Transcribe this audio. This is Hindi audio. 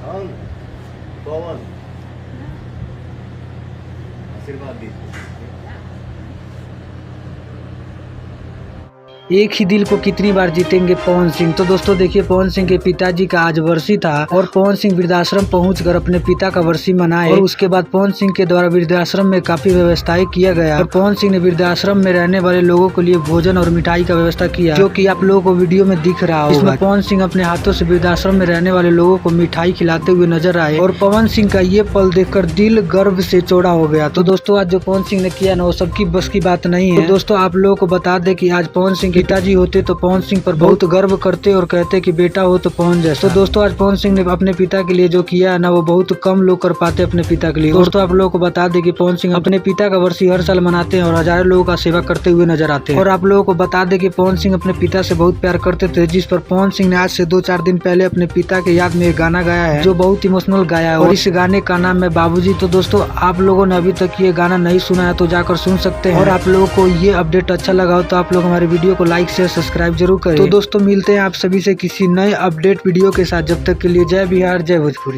हम पवन आशीर्वाद दीजिए। एक ही दिल को कितनी बार जीतेंगे पवन सिंह। तो दोस्तों देखिए, पवन सिंह के पिताजी का आज वर्षी था और पवन सिंह वृद्धाश्रम पहुंचकर अपने पिता का वर्षी मनाए और उसके बाद पवन सिंह के द्वारा वृद्धाश्रम में काफी व्यवस्थाएं किया गया और पवन सिंह ने वृद्धाश्रम में रहने वाले लोगों के लिए भोजन और मिठाई का व्यवस्था किया, जो कि आप लोगों को वीडियो में दिख रहा होगा। इसमें पवन सिंह अपने हाथों से वृद्धाश्रम में रहने वाले लोगों को मिठाई खिलाते हुए नजर आए और पवन सिंह का ये पल देखकर दिल गर्व से चौड़ा हो गया। तो दोस्तों आज जो पवन सिंह ने किया ना, वो सबकी बस की बात नहीं है। तो दोस्तों आप लोगों को बता दें कि आज पवन सिंह पिताजी होते तो पवन सिंह पर बहुत गर्व करते और कहते कि बेटा हो तो पवन जैसा। तो दोस्तों आज पवन सिंह ने अपने पिता के लिए जो किया है ना, वो बहुत कम लोग कर पाते अपने पिता के लिए। दोस्तों आप लोगों को बता दें कि पवन सिंह अपने पिता का वर्षी हर साल मनाते हैं और हजारों लोगों का सेवा करते हुए नजर आते हैं। और आप लोगों को बता दें कि पवन सिंह अपने पिता से बहुत प्यार करते थे, जिस पर पवन सिंह ने आज से 2-4 दिन पहले अपने पिता के याद में एक गाना गाया है, जो बहुत इमोशनल गाया है और इस गाने का नाम है बाबूजी। तो दोस्तों आप लोगों ने अभी तक ये गाना नहीं सुना है तो जाकर सुन सकते हैं। और आप लोगों को ये अपडेट अच्छा लगा हो तो आप लोग हमारे वीडियो को लाइक शेयर सब्सक्राइब जरूर करें। तो दोस्तों मिलते हैं आप सभी से किसी नए अपडेट वीडियो के साथ। जब तक के लिए जय बिहार जय भोजपुरी।